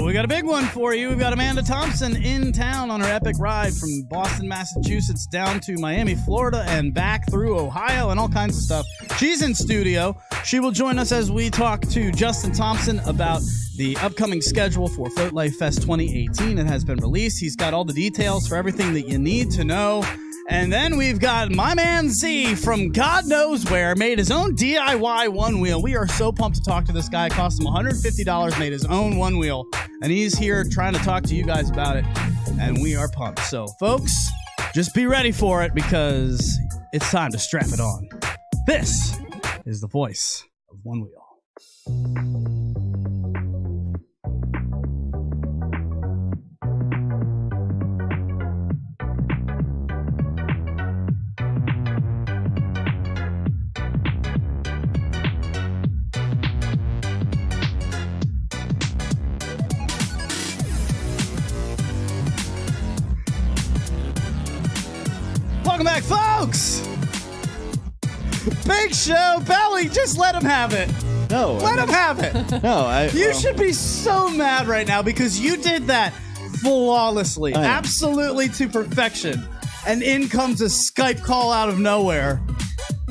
We got a big one for you. We've got Amanda Thompson in town on her epic ride from Boston, Massachusetts down to Miami, Florida, and back through Ohio and all kinds of stuff. She's in studio. She will join us as we talk to Justyn Thompson about the upcoming schedule for FloatLife Fest 2018. It has been released. He's got all the details for everything that you need to know. And then we've got my man Z from God knows where, made his own DIY one wheel. We are so pumped to talk to this guy. It cost him $150, made his own one wheel. And he's here trying to talk to you guys about it. And we are pumped. So, folks, just be ready for it because it's time to strap it on. This is the Voice of Onewheel. Welcome back, folks! Big show, Belly, just let him have it. No. Let him have it. No, You should be so mad right now because you did that flawlessly, absolutely to perfection. And in comes a Skype call out of nowhere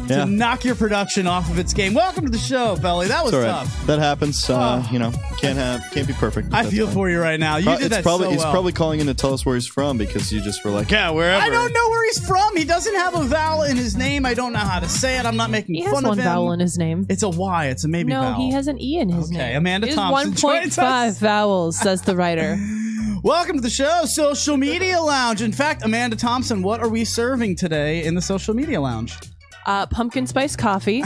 to knock your production off of its game. Welcome to the show, Belly. That was tough. That happens. You know, can't be perfect. I feel for you right now. You did that so well. He's probably calling in to tell us where he's from because you just were like, yeah, wherever. I don't know where he's from. He doesn't have a vowel in his name. I don't know how to say it. I'm not making fun of him. He has one vowel in his name. It's a Y. It's a maybe vowel. No, he has an E in his name. Okay, Amanda Thompson. 1.5 vowels, says the writer. Welcome to the show, Social Media Lounge. In fact, Amanda Thompson, what are we serving today in the Social Media Lounge? Pumpkin spice coffee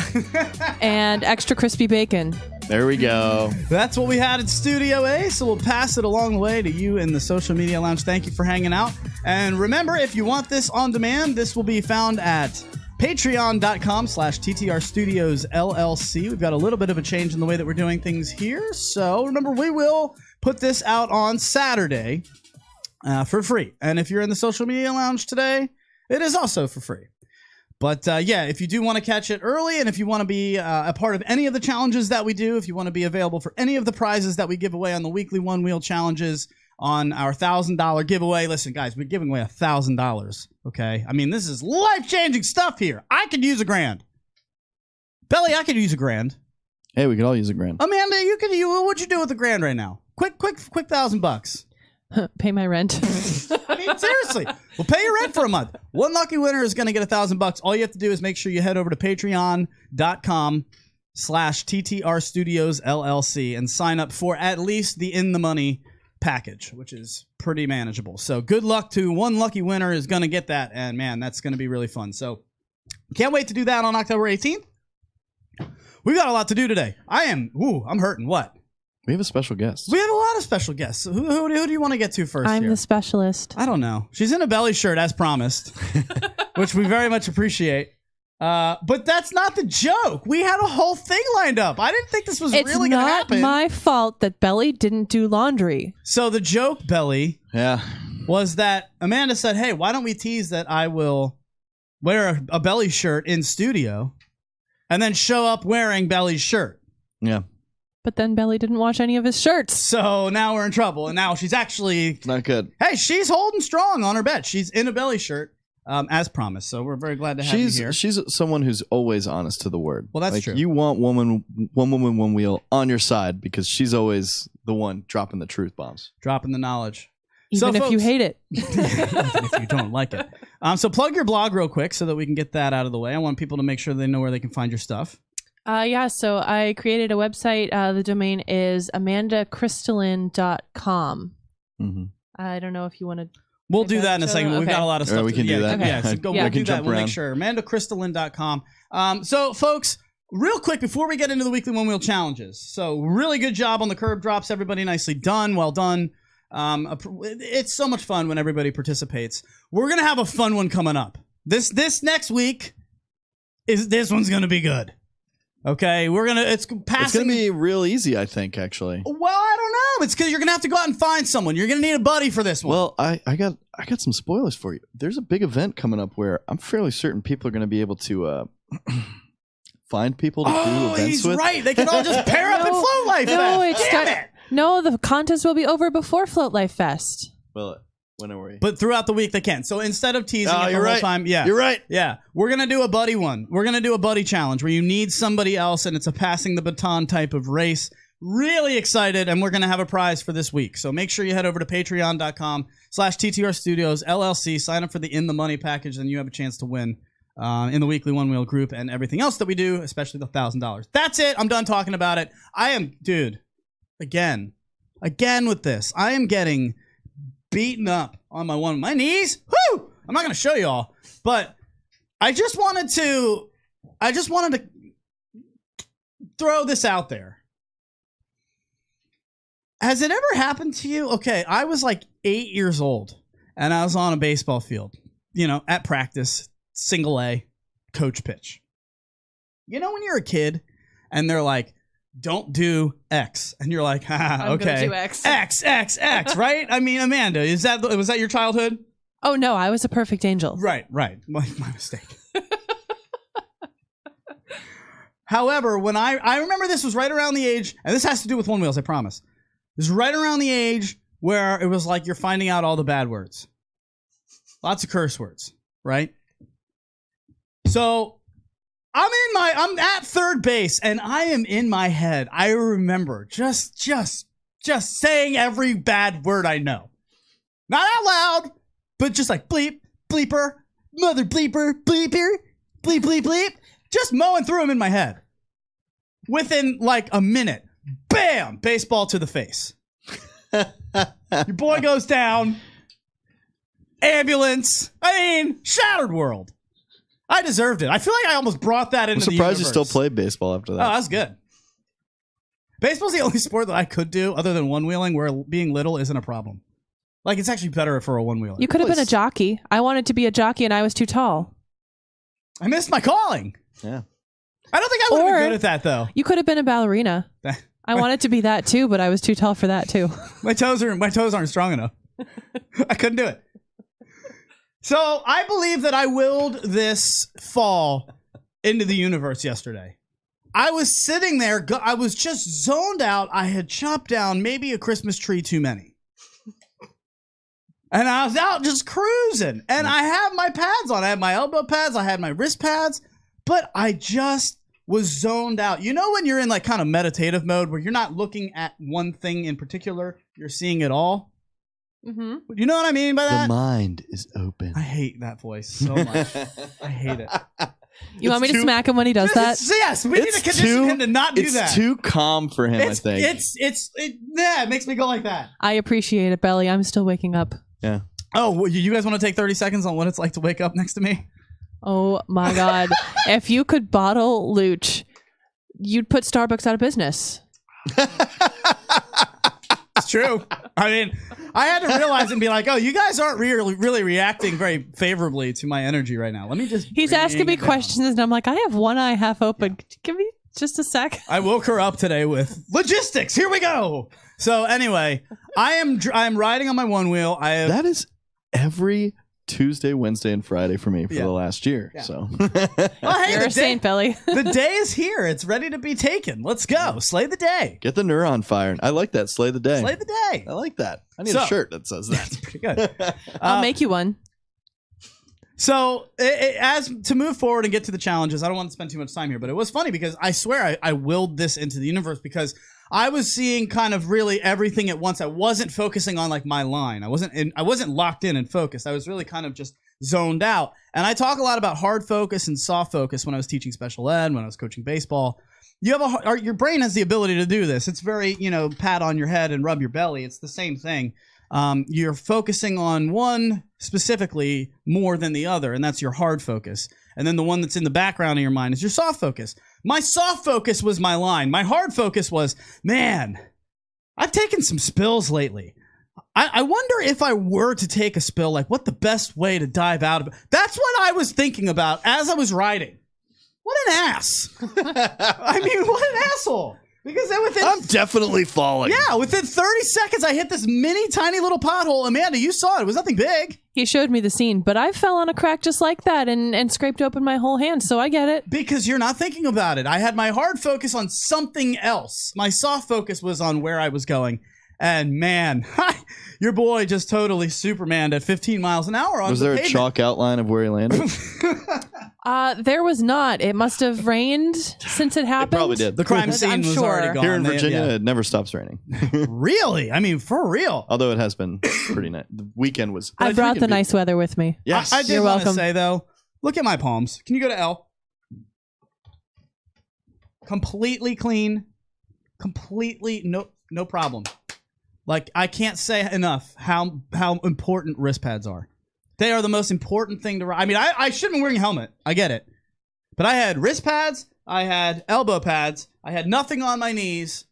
and extra crispy bacon. There we go. That's what we had at Studio A, so we'll pass it along the way to you in the Social Media Lounge. Thank you for hanging out. And remember, if you want this on demand, this will be found at patreon.com/TTR Studios LLC. We've got a little bit of a change in the way that we're doing things here. So remember, we will put this out on Saturday for free. And if you're in the Social Media Lounge today, it is also for free. But yeah, if you do want to catch it early and if you want to be a part of any of the challenges that we do, if you want to be available for any of the prizes that we give away on the weekly One Wheel challenges, on our $1,000 giveaway. Listen, guys, we're giving away $1,000, okay? I mean, this is life-changing stuff here. I could use $1,000. Belly, I could use $1,000. Hey, we could all use $1,000. Amanda, what'd you do with $1,000 right now? Quick $1,000. Pay my rent. I mean, seriously. Well, pay your rent for a month. One lucky winner is going to get $1,000. All you have to do is make sure you head over to patreon.com/TTR Studios LLC and sign up for at least the In the Money package, which is pretty manageable. So good luck to one lucky winner is going to get that. And man, that's going to be really fun. So can't wait to do that on October 18th. We've got a lot to do today. I'm hurting. What? We have a special guest. We have a lot of special guests. Who do you want to get to first? I'm the specialist. I don't know. She's in a belly shirt as promised, which we very much appreciate. But that's not the joke. We had a whole thing lined up. I didn't think this was really going to happen. It's not my fault that Belly didn't do laundry. So the joke, Belly, was that Amanda said, hey, why don't we tease that I will wear a belly shirt in studio and then show up wearing Belly's shirt. Yeah. But then Belly didn't wash any of his shirts. So now we're in trouble. And now she's actually... Not good. Hey, she's holding strong on her bed. She's in a belly shirt, as promised. So we're very glad to have you here. She's someone who's always honest to the word. Well, that's true. You want one woman, one wheel on your side because she's always the one dropping the truth bombs. Dropping the knowledge. Even if you hate it. Even if you don't like it. So plug your blog real quick so that we can get that out of the way. I want people to make sure they know where they can find your stuff. So I created a website. The domain is amandacrystalline.com. Mm-hmm. I don't know if you want to... We'll do that in a second. Okay. We've got a lot of stuff. We can do that. Okay. Yeah, so we'll do that. We'll make sure. amandacrystalline.com. So, folks, real quick, before we get into the weekly One Wheel challenges. So, really good job on the curb drops. Everybody nicely done. Well done. It's so much fun when everybody participates. We're going to have a fun one coming up. This next week, this one's going to be good. Okay, it's passing. It's gonna be real easy, I think. Actually, well, I don't know. It's because you're gonna have to go out and find someone. You're gonna need a buddy for this one. well, I got some spoilers for you. There's a big event coming up where I'm fairly certain people are gonna be able to find people to do events he's with. right. They can all just pair up at FloatLife Fest. Damn it! No, the contest will be over before FloatLife Fest. Well, when are we? But throughout the week they can. So instead of teasing it the whole time, You're right. Yeah, we're gonna do a buddy one. We're gonna do a buddy challenge where you need somebody else, and it's a passing the baton type of race. Really excited, and we're gonna have a prize for this week. So make sure you head over to patreon.com/TTR Studios LLC. Sign up for the In the Money package, and you have a chance to win in the weekly One Wheel group and everything else that we do, especially the $1,000. That's it. I'm done talking about it. Dude, again with this. I am getting beaten up on my knees. Woo! I'm not going to show y'all, but I just wanted to throw this out there. Has it ever happened to you? Okay, I was like 8 years old and I was on a baseball field, at practice, single A, coach pitch. When you're a kid and they're like, don't do X, and you're like, okay, I'm gonna do X. X, right? I mean, Amanda, was that your childhood? Oh no, I was a perfect angel. Right. My mistake. However, when I remember this was right around the age, and this has to do with One Wheels, I promise. This is right around the age where it was like you're finding out all the bad words. Lots of curse words, right? So I'm at third base and I am in my head. I remember just saying every bad word I know. Not out loud, but just like bleep, bleeper, mother bleeper, bleeper, bleep, bleep, bleep. Just mowing through them in my head. Within like a minute, bam, baseball to the face. Your boy goes down. Ambulance. Shattered world. I deserved it. I feel like I almost brought that into the universe. I'm surprised you still play baseball after that. Oh, that's good. Baseball's the only sport that I could do other than one-wheeling where being little isn't a problem. Like, it's actually better for a one-wheeler. You could have been a jockey. I wanted to be a jockey and I was too tall. I missed my calling. Yeah. I don't think I would have been good at that, though. You could have been a ballerina. I wanted to be that, too, but I was too tall for that, too. My toes aren't strong enough. I couldn't do it. So I believe that I willed this fall into the universe yesterday. I was sitting there. I was just zoned out. I had chopped down maybe a Christmas tree too many. And I was out just cruising. And I have my pads on. I had my elbow pads. I had my wrist pads. But I just was zoned out. You know when you're in like kind of meditative mode where you're not looking at one thing in particular. You're seeing it all. Mm-hmm. You know what I mean by that? The mind is open. I hate that voice so much. I hate it. You want me to smack him when he does that? Yes, we need to condition him to not do that. It's too calm for him, I think. It makes me go like that. I appreciate it, Belly. I'm still waking up. Yeah. Oh, you guys want to take 30 seconds on what it's like to wake up next to me? Oh my God. If you could bottle Luch, you'd put Starbucks out of business. It's true. I mean, I had to realize and be like, oh, you guys aren't really reacting very favorably to my energy right now. Let me just... He's asking me questions, and I'm like, I have one eye half open. Yeah. Give me just a sec. I woke her up today with logistics. Here we go. So anyway, I am riding on my one wheel. That is every Tuesday, Wednesday, and Friday for me for the last year. Yeah. So, well, hey, you're a saint, Belly. The day is here. It's ready to be taken. Let's go. Slay the day. Get the neuron firing. I like that. Slay the day. Slay the day. I like that. I need a shirt that says that. That's pretty good. I'll make you one. So, as to move forward and get to the challenges, I don't want to spend too much time here, but it was funny because I swear I willed this into the universe because I was seeing kind of really everything at once. I wasn't focusing on like my line. I wasn't locked in and focused. I was really kind of just zoned out. And I talk a lot about hard focus and soft focus when I was teaching special ed, when I was coaching baseball. Your brain has the ability to do this. It's very, pat on your head and rub your belly. It's the same thing. You're focusing on one specifically more than the other, and that's your hard focus. And then the one that's in the background of your mind is your soft focus. My soft focus was my line. My hard focus was, man, I've taken some spills lately. I wonder if I were to take a spill, like what the best way to dive out of it. That's what I was thinking about as I was riding. What an ass. I mean, what an asshole. Because then I'm definitely falling. Yeah, within 30 seconds, I hit this mini, tiny little pothole. Amanda, you saw it. It was nothing big. He showed me the scene, but I fell on a crack just like that and scraped open my whole hand, so I get it. Because you're not thinking about it. I had my hard focus on something else. My soft focus was on where I was going. And man, your boy just totally Supermaned at 15 miles an hour on Was the there a pavement. chalk outline of where he landed? There was not. It must have rained since it happened. It probably did. The crime I'm scene was sure. already gone. Here in Virginia, it never stops raining. Really? I mean, for real. Although it has been pretty nice. The weekend was. I brought the nice weather with me. Yes. I did You're want to welcome. say, though, look at my palms. Can you go to L? Completely clean. Completely no problem. Like, I can't say enough how important wrist pads are. They are the most important thing to ride. I mean, I shouldn't be wearing a helmet. I get it. But I had wrist pads. I had elbow pads. I had nothing on my knees.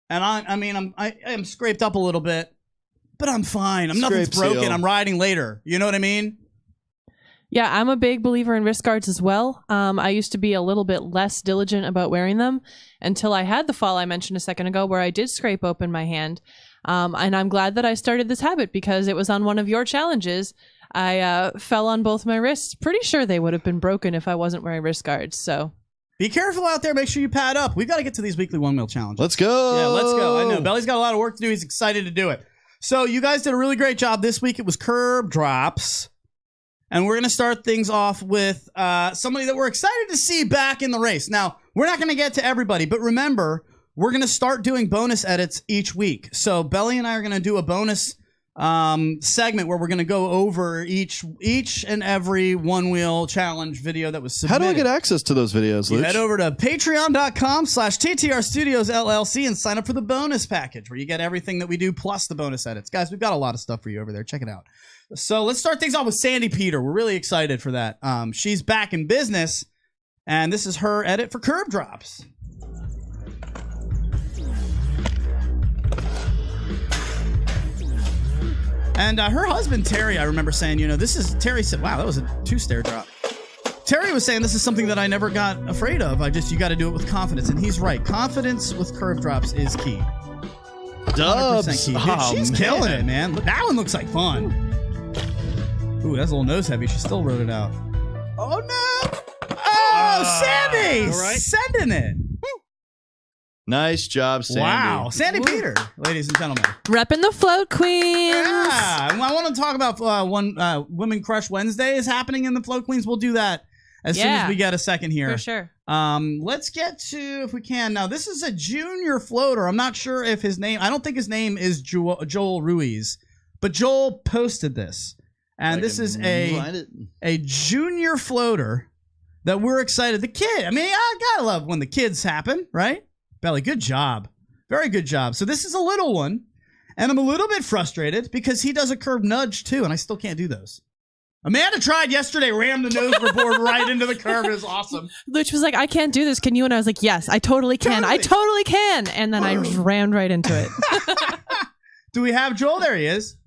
And I am scraped up a little bit. But I'm fine. Nothing's broken. seal. I'm riding later. You know what I mean? Yeah, I'm a big believer in wrist guards as well. I used to be a little bit less diligent about wearing them until I had the fall I mentioned a second ago where I did scrape open my hand. And I'm glad that I started this habit because it was on one of your challenges. I fell on both my wrists. Pretty sure they would have been broken if I wasn't wearing wrist guards. So be careful out there. Make sure you pad up. We've got to get to these weekly one wheel challenges. Let's go. Yeah, let's go. I know. Belly's got a lot of work to do. He's excited to do it. So you guys did a really great job this week. It was curb drops. And we're going to start things off with somebody that we're excited to see back in the race. Now, we're not going to get to everybody, but remember, we're going to start doing bonus edits each week. So Belly and I are going to do a bonus segment where we're going to go over each and every one wheel challenge video that was submitted. How do I get access to those videos, You Luch? head over to patreon.com/TTR Studios LLC and sign up for the bonus package where you get everything that we do plus the bonus edits. Guys, we've got a lot of stuff for you over there. Check it out. So let's start things off with Sandy Peter. We're really excited for that. She's back in business, and this is her edit for curb drops. And her husband, Terry, I remember saying, Terry said, wow, that was a 2-stair drop. Terry was saying this is something that I never got afraid of. You got to do it with confidence. And he's right. Confidence with curb drops is key. Dubs. Key. Dude, she's killing it, man. Look, that one looks like fun. Ooh, that's a little nose heavy. She still wrote it out. Oh, no. Oh, Sandy. all right. Sending it. Nice job, Sandy. Wow. Sandy Peter, ladies and gentlemen. repping the Float Queens. Yeah. I want to talk about Women Crush Wednesday is happening in the Float Queens. We'll do that as soon as we get a second here. For sure. Let's get to, if we can. Now, this is a junior floater. I'm not sure if his name, I don't think his name is Joel Ruiz, but Joel posted this. And this is a junior floater that we're excited. The kid, I mean, I gotta love when the kids happen, right? Belly, good job. Very good job. So this is a little one, and I'm a little bit frustrated because he does a curb nudge too, and I still can't do those. Amanda tried yesterday, rammed the nose board right into the curb. It was awesome. Luch was like, I can't do this. Can you? And I was like, yes, I totally can. I totally can. And then I just rammed right into it. Do we have Joel? There he is.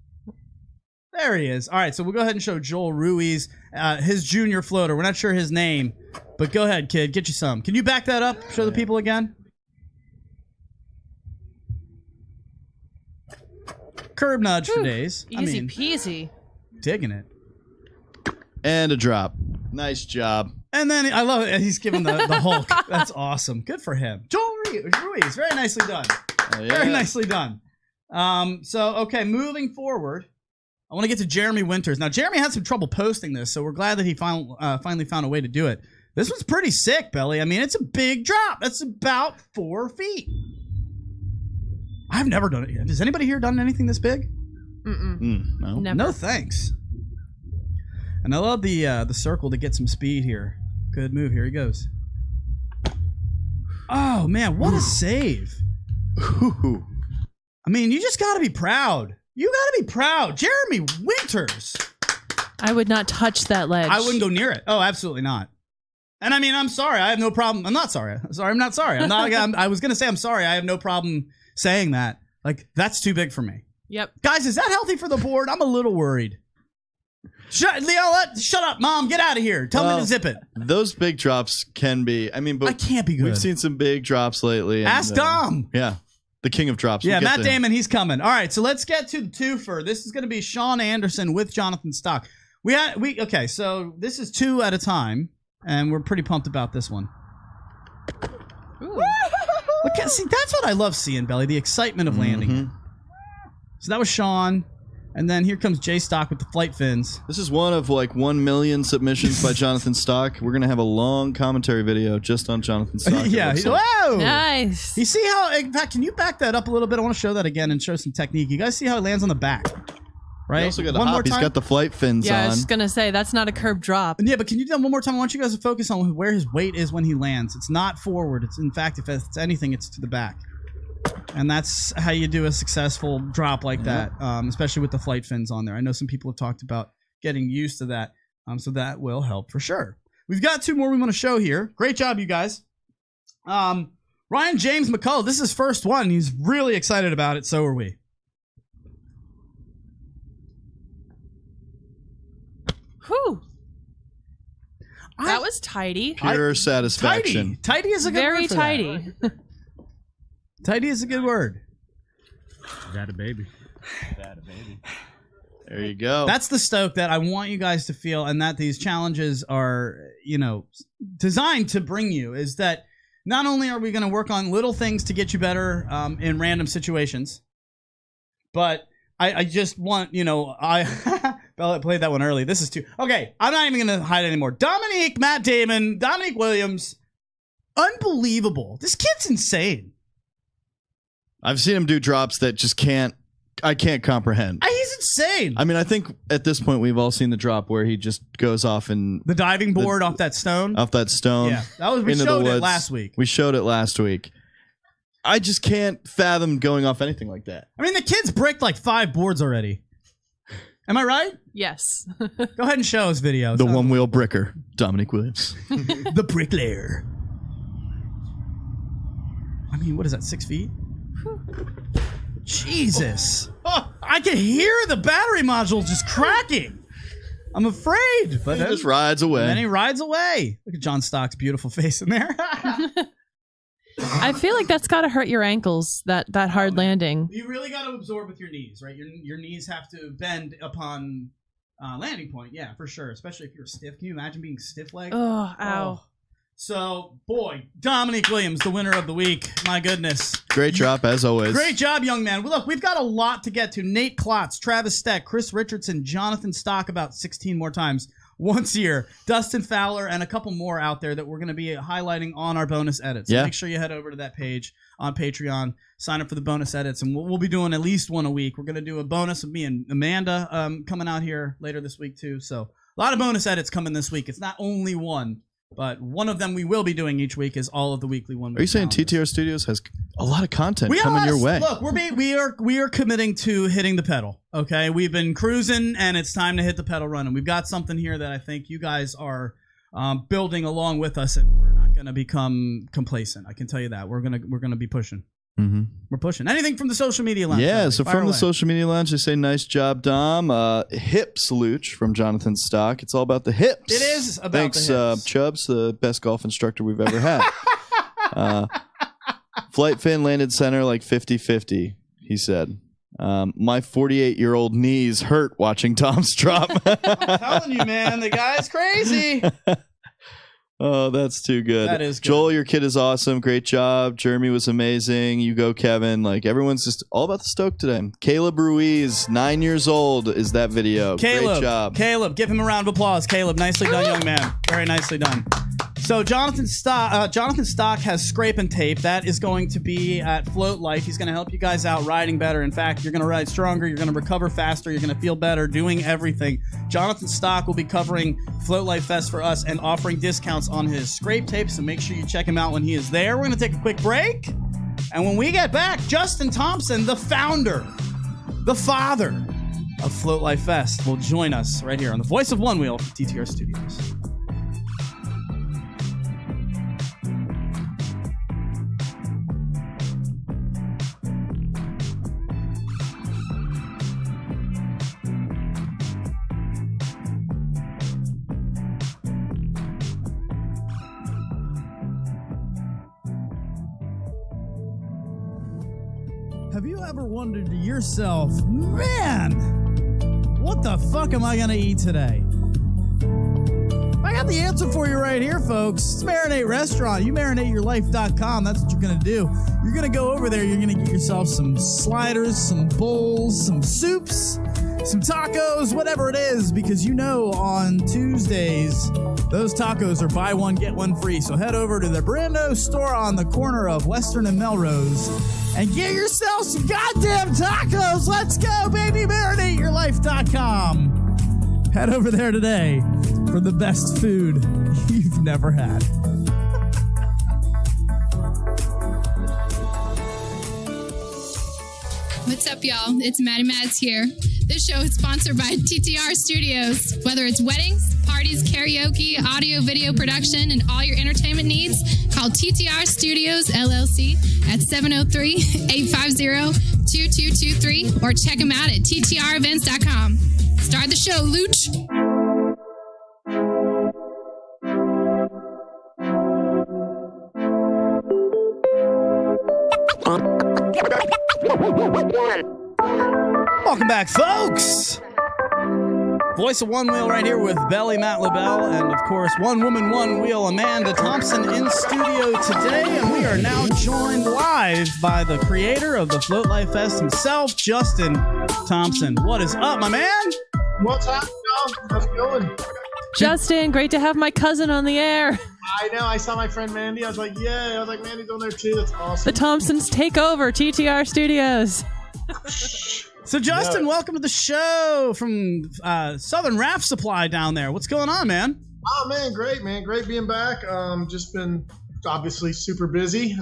There he is. All right, so we'll go ahead and show Joel Ruiz, his junior floater. We're not sure his name, but go ahead, kid. Get you some. Can you back that up? Show the people again. Curb nudge for days. Easy peasy. Digging it. And a drop. Nice job. And then I love it. He's giving the Hulk. That's awesome. Good for him. Joel Ruiz. Very nicely done. Very nicely done. Okay, moving forward, I want to get to Jeremy Winters. Now, Jeremy had some trouble posting this, so we're glad that he finally found a way to do it. This one's pretty sick, Belly. I mean, it's a big drop. That's about 4 feet. I've never done it yet. Has anybody here done anything this big? No. Never. No thanks. And I love the circle to get some speed here. Good move. Here he goes. Oh, man. What a save. Ooh. I mean, you just got to be proud. You got to be proud. Jeremy Winters. I would not touch that ledge. I wouldn't go near it. Oh, absolutely not. And I mean, I'm sorry. I have no problem. I'm not sorry. I'm not sorry. I was going to say I'm sorry. I have no problem saying that. Like, that's too big for me. Yep. Guys, is that healthy for the board? I'm a little worried. Shut up, Mom. Get out of here. Tell me to zip it. Those big drops can be. I mean, but I can't be good. We've seen some big drops lately. Ask Dom. Yeah. The king of drops. Yeah, Matt Damon, he's coming. All right, so let's get to the twofer. This is going to be Sean Anderson with Jonathan Stock. Okay, so this is 2 at a time, and we're pretty pumped about this one. See, that's what I love seeing, Belly, the excitement of landing it. So that was Sean, and then here comes Jay Stock with the flight fins. This is one of like 1 million submissions by Jonathan Stock. We're going to have a long commentary video just on Jonathan Stock. Yeah. Whoa! Nice. You see how, in fact, can you back that up a little bit? I want to show that again and show some technique. You guys see how it lands on the back? Right? He also got one more time. He's got the flight fins on. Yeah, I was just going to say, that's not a curb drop. Yeah, but can you do that one more time? I want you guys to focus on where his weight is when he lands. It's not forward. It's, in fact, if it's anything, it's to the back. And that's how you do a successful drop like that, especially with the flight fins on there. I know some people have talked about getting used to that, so that will help for sure. We've got 2 more we want to show here. Great job, you guys. Ryan James McCullough, this is his first one. He's really excited about it. So are we. Whew. That was tidy. Pure satisfaction. Tidy is a good Very word for tidy. that. Tidy is a good word. That a baby. There you go. That's the stoke that I want you guys to feel, and that these challenges are, designed to bring you, is that not only are we going to work on little things to get you better in random situations, but I just want, Bella played that one early. This is 2. Okay, I'm not even going to hide anymore. Matt Damon, Dominique Williams. Unbelievable. This kid's insane. I've seen him do drops that just I can't comprehend. He's insane. I mean, I think at this point we've all seen the drop where he just goes off and the diving board off that stone. Yeah, we showed it last week. We showed it last week. I just can't fathom going off anything like that. I mean, the kid's bricked like 5 boards already. Am I right? Yes. Go ahead and show us video. The one-wheel bricker, Dominique Williams. The bricklayer. I mean, what is that, 6 feet? Jesus. I can hear the battery module just cracking. I'm afraid. But he just rides away. Then he rides away. Look at John Stock's beautiful face in there. I feel like that's got to hurt your ankles, that hard landing. You really got to absorb with your knees, right? Your knees have to bend upon landing point. Yeah, for sure. Especially if you're stiff. Can you imagine being stiff-legged? Oh, ow. So, boy, Dominique Williams, the winner of the week. My goodness. Great drop, as always. Great job, young man. Well, look, we've got a lot to get to. Nate Klotz, Travis Steck, Chris Richardson, Jonathan Stock about 16 more times once a year. Dustin Fowler, and a couple more out there that we're going to be highlighting on our bonus edits. So make sure you head over to that page on Patreon. Sign up for the bonus edits, and we'll be doing at least one a week. We're going to do a bonus of me and Amanda coming out here later this week, too. So a lot of bonus edits coming this week. It's not only one. But one of them we will be doing each week is all of the weekly one. Are you saying TTR Studios has a lot of content coming your way? Look, we are committing to hitting the pedal. Okay, we've been cruising, and it's time to hit the pedal running. We've got something here that I think you guys are building along with us, and we're not going to become complacent. I can tell you that we're gonna be pushing. Mm-hmm. We're pushing. Anything from the social media lounge? Yeah, so from away. the social media lounge, they say, nice job, Dom. Hip salute from Jonathan Stock. It's all about the hips. It is about Thanks, the hips. Chubbs, the best golf instructor we've ever had. Flight fin landed center like 50-50, he said. My 48-year-old knees hurt watching Tom's drop. I'm telling you, man, the guy's crazy. Oh, that's too good. That is good. Joel, your kid is awesome. Great job. Jeremy was amazing. You go, Kevin. Like, everyone's just all about the stoke today. Caleb Ruiz, 9 years old, is that video. Caleb, great job. Caleb, give him a round of applause. Caleb, nicely done, young man. Very nicely done. So Jonathan Stock has scrape and tape. That is going to be at FloatLife. He's going to help you guys out riding better. In fact, you're going to ride stronger. You're going to recover faster. You're going to feel better doing everything. Jonathan Stock will be covering FloatLife Fest for us and offering discounts on his scrape tape. So make sure you check him out when he is there. We're going to take a quick break. And when we get back, Justyn Thompson, the founder, the father of FloatLife Fest, will join us right here on the Voice of Onewheel, TTR Studios. Have you ever wondered to yourself, man, what the fuck am I going to eat today? I got the answer for you right here, folks. It's Marinate Restaurant. You marinateyourlife.com. That's what you're going to do. You're going to go over there. You're going to get yourself some sliders, some bowls, some soups, some tacos, whatever it is, because you know on Tuesdays, those tacos are buy one, get one free. So head over to the Brando store on the corner of Western and Melrose and get yourself some goddamn tacos. Let's go, baby. MarinateYourLife.com. Head over there today for the best food you've never had. What's up, y'all? It's Maddie Mads here. This show is sponsored by TTR Studios. Whether it's weddings, parties, karaoke, audio, video production, and all your entertainment needs, call TTR Studios, LLC at 703-850-2223 or check them out at ttrevents.com. Start the show, Looch. Welcome back, folks. Voice of Onewheel right here with Belly Matt LaBelle and, of course, One Woman, One Wheel Amanda Thompson in studio today. And we are now joined live by the creator of the FloatLife Fest himself, Justyn Thompson. What is up, my man? What's up, y'all? How's it going? Justyn, great to have my cousin on the air. I know. I saw my friend Mandy. I was like, yeah. I was like, Mandy's on there too. That's awesome. The Thompsons take over TTR Studios. So, Justyn, welcome to the show from Southern Raft Supply down there. What's going on, man? Oh, man. Great being back. Just been obviously super busy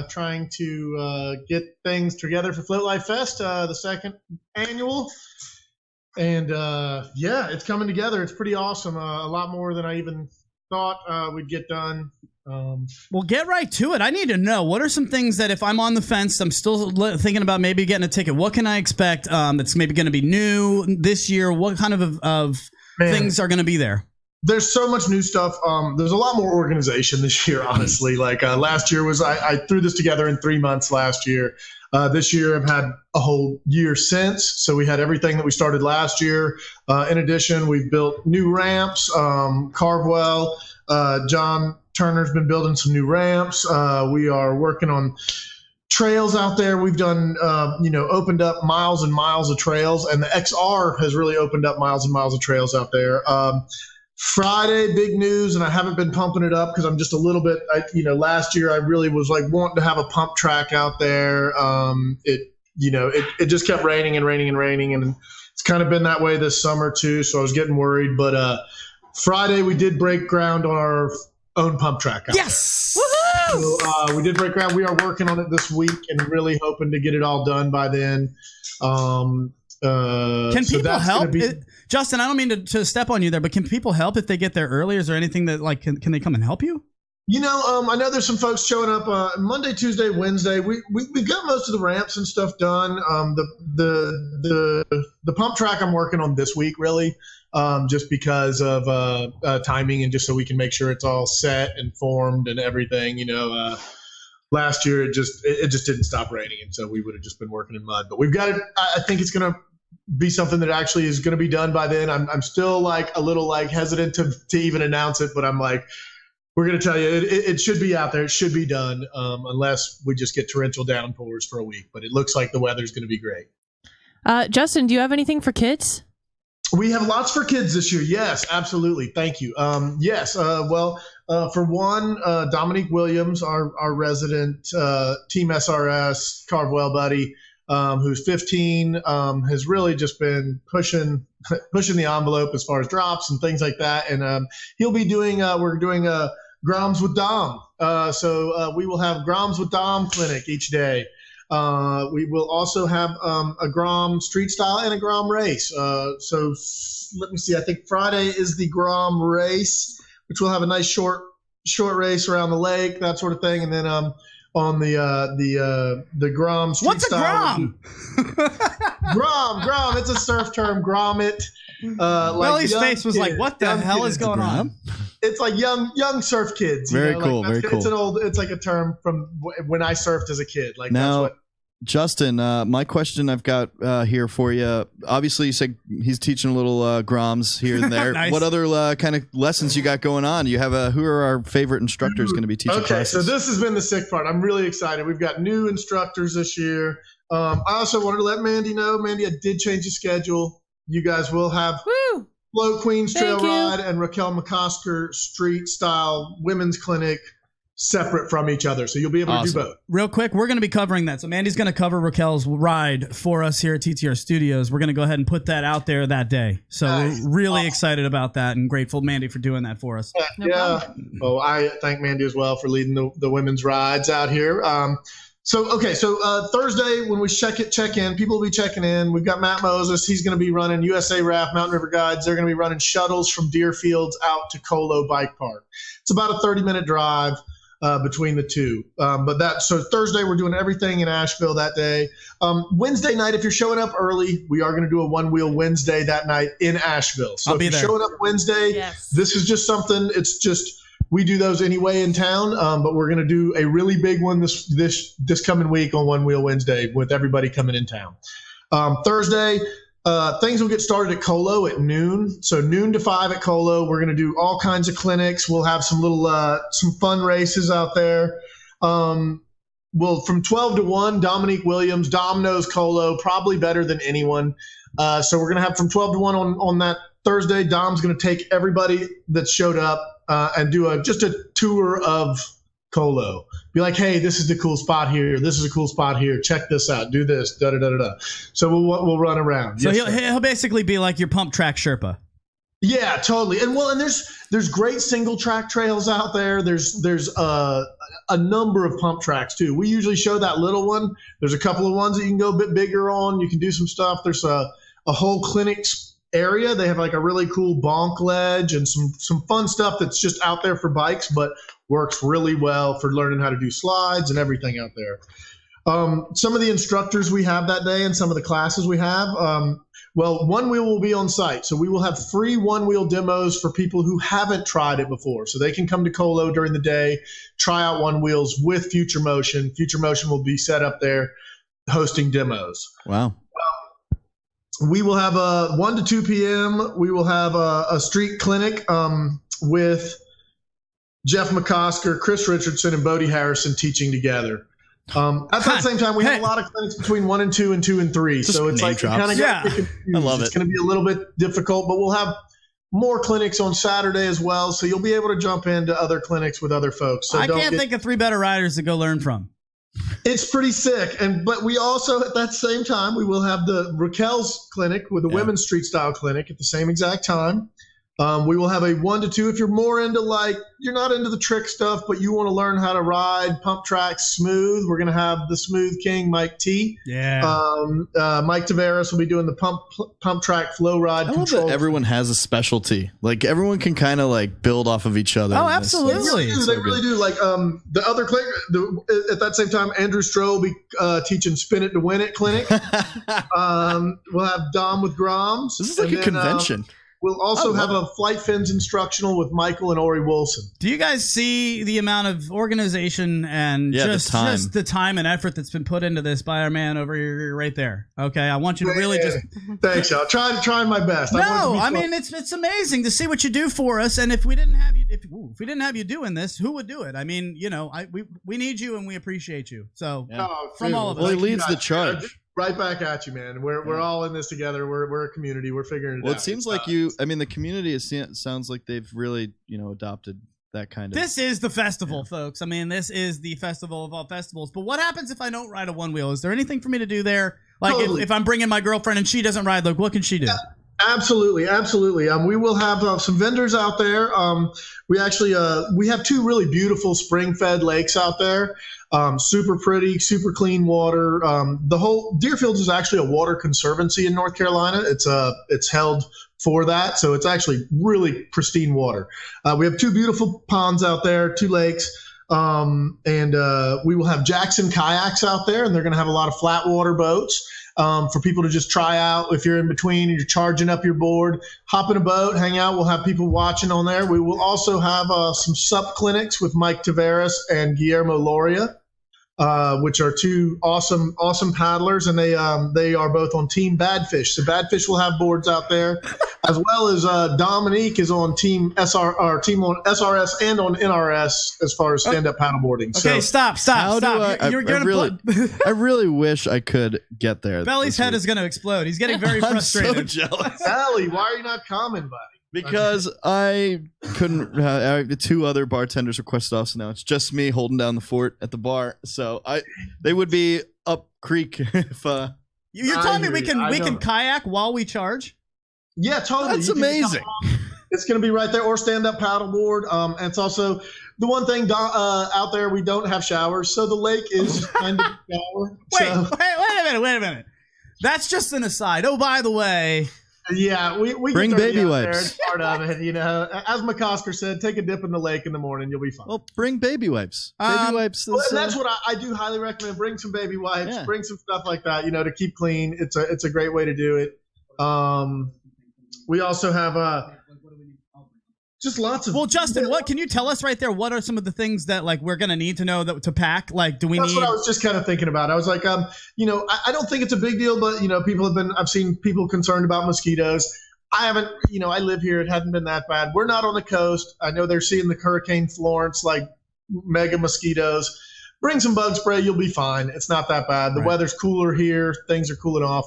trying to get things together for FloatLife Fest, the second annual. And, yeah, it's coming together. It's pretty awesome. A lot more than I even thought we'd get done. Well, get right to it. I need to know, what are some things that if I'm on the fence, I'm still thinking about maybe getting a ticket. What can I expect that's maybe going to be new this year? What kind of things are going to be there? There's so much new stuff. There's a lot more organization this year, honestly. Like last year was I threw this together in 3 months last year. This year I've had a whole year since. So we had everything that we started last year. In addition, we've built new ramps, Carvewell, John Turner's been building some new ramps. We are working on trails out there. We've done, opened up miles and miles of trails, and the XR has really opened up miles and miles of trails out there. Friday, big news, and I haven't been pumping it up because I'm just a little bit, last year I really was like wanting to have a pump track out there. It just kept raining, and it's kind of been that way this summer too. So I was getting worried, but Friday we did break ground on our own pump track out Yes! there. So, we did break ground. We are working on it this week and really hoping to get it all done by then. Can people help? Justyn, I don't mean to step on you there, but can people help if they get there early? Is there anything that can they come and help you? I know there's some folks showing up Monday, Tuesday, Wednesday. We've got most of the ramps and stuff done. The pump track I'm working on this week, really, just because of timing and just so we can make sure it's all set and formed and everything. Last year it just didn't stop raining, and so we would have just been working in mud. But we've got it. I think it's going to be something that actually is going to be done by then. I'm still like a little like hesitant to even announce it, but I'm like, we're going to tell you it should be out there. It should be done unless we just get torrential downpours for a week. But it looks like the weather's going to be great. Justyn, do you have anything for kids? We have lots for kids this year. Yes, absolutely. Thank you. Yes. For one, Dominique Williams, our resident Team SRS Carvewell buddy, who's 15, has really just been pushing the envelope as far as drops and things like that. And he'll be doing we're doing Groms with Dom. So we will have Groms with Dom clinic each day. We will also have a Grom street style and a Grom race. So let me see. I think Friday is the Grom race, which will have a nice short race around the lake, that sort of thing. And then on the Grom street What's style. What's a Grom? Grom. It's a surf term. Grommet. Billy's face was like, "What the hell is going on?" It's like young surf kids. Very cool. It's like a term from when I surfed as a kid. Like now, that's what Justyn, my question I've got here for you. Obviously, you said he's teaching a little Groms here and there. Nice. What other kind of lessons you got going on? You have who are our favorite instructors going to be teaching classes? So this has been the sick part. I'm really excited. We've got new instructors this year. I also wanted to let Mandy know. Mandy, I did change the schedule. You guys will have Float Queens Trail Ride and Raquel McCosker Street Style Women's Clinic separate from each other. So you'll be able to do both. Real quick, we're going to be covering that. So Mandy's going to cover Raquel's ride for us here at TTR Studios. We're going to go ahead and put that out there that day. So we're really excited about that and grateful, Mandy, for doing that for us. Well, I thank Mandy as well for leading the women's rides out here. So Thursday when we check in, people will be checking in. We've got Matt Moses. He's going to be running USA Raft Mountain River Guides. They're going to be running shuttles from Deerfields out to Colo Bike Park. It's about a 30-minute drive between the two. So Thursday we're doing everything in Asheville that day. Wednesday night, if you're showing up early, we are going to do a One Wheel Wednesday that night in Asheville. So I'll be if you're there. showing up Wednesday, this is just something. It's just we do those anyway in town, but we're going to do a really big one this coming week on One Wheel Wednesday with everybody coming in town. Thursday. Things will get started at Colo at noon. So noon to 5 at Colo. We're going to do all kinds of clinics. We'll have some little some fun races out there. From 12 to 1, Dominique Williams, Dom knows Colo probably better than anyone. So we're going to have from 12 to 1 on that Thursday. Dom's going to take everybody that showed up and do just a tour of Colo. Be like, hey, this is the cool spot here. This is a cool spot here. Check this out. Do this. Da da da da da. So we'll run around. So he'll basically be like your pump track Sherpa. Yeah, totally. And there's great single track trails out there. There's a number of pump tracks too. We usually show that little one. There's a couple of ones that you can go a bit bigger on. You can do some stuff. There's a whole clinics area. They have like a really cool bonk ledge and some fun stuff that's just out there for bikes, but works really well for learning how to do slides and everything out there. Some of the instructors we have that day and some of the classes we have, One Wheel will be on site. So we will have free One Wheel demos for people who haven't tried it before. So they can come to Colo during the day, try out One Wheels with Future Motion. Future Motion will be set up there hosting demos. Wow. We will have a 1 to 2 p.m. We will have a street clinic with Jeff McCosker, Chris Richardson, and Bodie Harrison teaching together. At that same time, we have a lot of clinics between 1 and 2 and 2 and 3. Just so it's like you kind of get confused. I love it. It's going to be a little bit difficult, but we'll have more clinics on Saturday as well. So you'll be able to jump into other clinics with other folks. So I can't think of 3 better riders to go learn from. It's pretty sick. But we also, at that same time, we will have the Raquel's clinic with the women's street style clinic at the same exact time. We will have a 1 to 2 if you're more into you're not into the trick stuff, but you want to learn how to ride pump tracks smooth. We're going to have the Smooth King, Mike T. Yeah. Mike Tavares will be doing the pump track flow ride. I love that everyone has a specialty. Like everyone can kind of build off of each other. Oh, absolutely. They really do. The other clinic at that same time, Andrew Stroh will be teaching Spin It to Win It clinic. We'll have Dom with Groms. This is like a convention. We'll also have a Flight Fins instructional with Michael and Ori Wilson. Do you guys see the amount of organization and just the time and effort that's been put into this by our man over here right there? Okay, I want you to really just... Thanks, y'all. Trying my best. It's amazing to see what you do for us, and if we didn't have you doing this, who would do it? I mean, we need you and we appreciate you. So from all of us. Well, he leads the charge. Right back at you, man. We're all in this together. We're a community. We're figuring it out. Well, it seems like the community sounds like they've really, adopted that kind of... This is the festival, folks. I mean, this is the festival of all festivals. But what happens if I don't ride a One Wheel? Is there anything for me to do there? Like if I'm bringing my girlfriend and she doesn't ride, what can she do? Absolutely. We will have some vendors out there. We have 2 really beautiful spring-fed lakes out there. Super pretty, super clean water. The whole Deerfields is actually a water conservancy in North Carolina. It's held for that, so it's actually really pristine water. We have 2 beautiful ponds out there, 2 lakes, and we will have Jackson kayaks out there, and they're going to have a lot of flat water boats. For people to just try out. If you're in between and you're charging up your board, hop in a boat, hang out. We'll have people watching on there. We will also have some sup clinics with Mike Tavares and Guillermo Loria. which are two awesome paddlers, and they are both on Team Badfish. So Badfish will have boards out there, as well as Dominique is on Team on SRS and on NRS as far as stand-up paddleboarding. Okay, stop. You're gonna I really wish I could get there. Belly's head is going to explode. He's getting very frustrated. I'm so jealous. Belly, why are you not coming, buddy? Because I couldn't. Two other bartenders requested off, so now it's just me holding down the fort at the bar. So they would be up creek if. You're telling me we can kayak while we charge? Yeah, totally. That's amazing. It's going to be right there, or stand-up paddleboard. And it's also the one thing out there, we don't have showers, so the lake is kind of a shower. Wait a minute. That's just an aside. Oh, by the way. Yeah, we bring get baby wipes. there. It's part of it, you know. As McCosker said, take a dip in the lake in the morning, you'll be fine. Well, bring baby wipes. Baby wipes. And that's what I do highly recommend. Bring some baby wipes. Yeah. Bring some stuff like that, you know, to keep clean. It's a great way to do it. We also have just lots of. Well, Justyn, what can you tell us right there? What are some of the things that like we're gonna need to know to pack? Like, do we That's need? What I was just kind of thinking about. I was like, you know, I don't think it's a big deal, but you know, I've seen people concerned about mosquitoes. I haven't, you know, I live here. It hasn't been that bad. We're not on the coast. I know they're seeing the Hurricane Florence, like mega mosquitoes. Bring some bug spray. You'll be fine. It's not that bad. The weather's cooler here. Things are cooling off.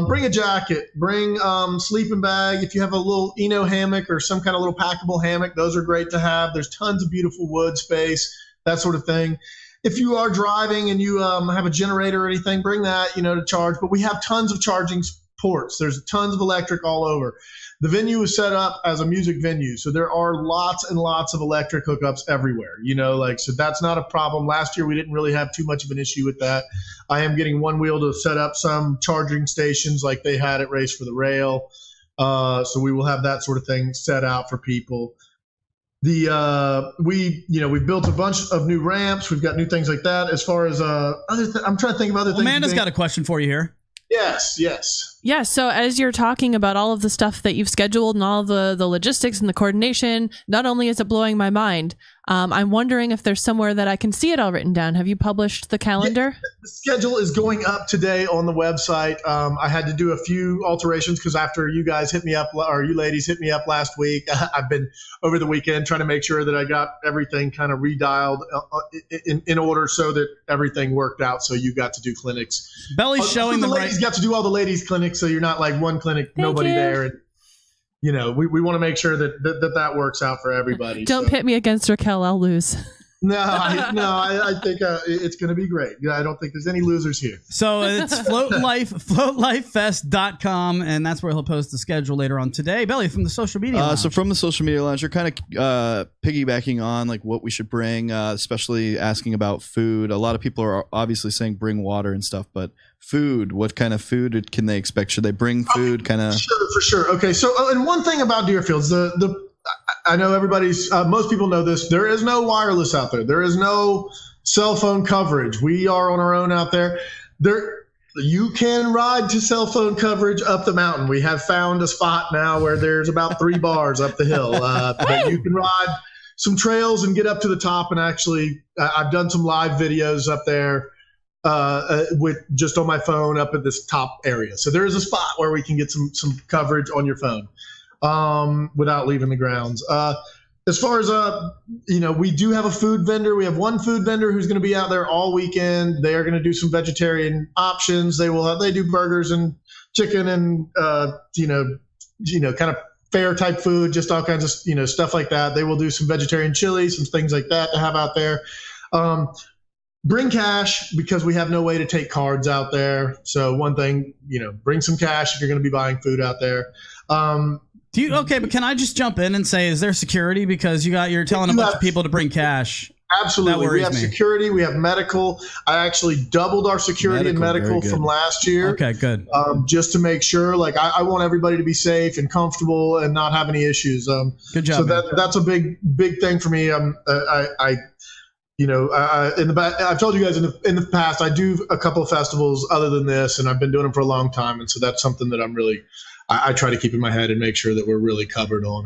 Bring a jacket. Bring sleeping bag. If you have a little Eno hammock or some kind of little packable hammock, those are great to have. There's tons of beautiful wood space, that sort of thing. If you are driving and you have a generator or anything, bring that, you know, to charge. But we have tons of charging ports. There's tons of electric all over. The venue is set up as a music venue, so there are lots and lots of electric hookups everywhere, you know, like, so that's not a problem. Last year we didn't really have too much of an issue with that. I am getting One Wheel to set up some charging stations like they had at Race for the Rail, so we will have that sort of thing set out for people. We've built a bunch of new ramps. We've got new things like that. As far as I'm trying to think of other things. Amanda's got a question for you here. Yes. Yeah, so as you're talking about all of the stuff that you've scheduled and all of the logistics and the coordination, not only is it blowing my mind, I'm wondering if there's somewhere that I can see it all written down. Have you published the calendar? Yeah, the schedule is going up today on the website. I had to do a few alterations because after you guys hit me up, or you ladies hit me up last week, I've been over the weekend trying to make sure that I got everything kind of redialed in order so that everything worked out. So you got to do clinics. Belly's showing the them ladies got to do all the ladies clinics, so you're not like one clinic, nobody there. And, you know, we want to make sure that works out for everybody. Don't pit me against Raquel. I'll lose. I think it's going to be great. I don't think there's any losers here. So it's FloatLifeFest.com, and that's where he'll post the schedule later on today. Belly, from the social media lounge. So from the social media lounge, you're kind of piggybacking on like what we should bring, especially asking about food. A lot of people are obviously saying bring water and stuff, but food, what kind of food can they expect? Should they bring food? Kind of for sure. Okay, so and one thing about Deerfields, I know most people know this. There is no wireless out there. There is no cell phone coverage. We are on our own out there. You can ride to cell phone coverage up the mountain. We have found a spot now where there's about 3 bars up the hill. But you can ride some trails and get up to the top. And actually, I've done some live videos up there with just on my phone up at this top area. So there is a spot where we can get some coverage on your phone. Without leaving the grounds. As far as, we do have a food vendor. We have one food vendor who's going to be out there all weekend. They are going to do some vegetarian options. They do burgers and chicken and, kind of fair type food, just all kinds of, stuff like that. They will do some vegetarian chili, some things like that to have out there. Bring cash because we have no way to take cards out there. So one thing, bring some cash if you're going to be buying food out there. But can I just jump in and say, is there security? Because you're telling a bunch of people to bring cash. Absolutely. We have security. We have medical. I actually doubled our security and medical from last year. Okay, good. Just to make sure, like I want everybody to be safe and comfortable and not have any issues. Good job. So that's a big thing for me. In the back, I've told you guys in the past, I do a couple of festivals other than this, and I've been doing them for a long time. And so that's something that I'm really I try to keep in my head and make sure that we're really covered on.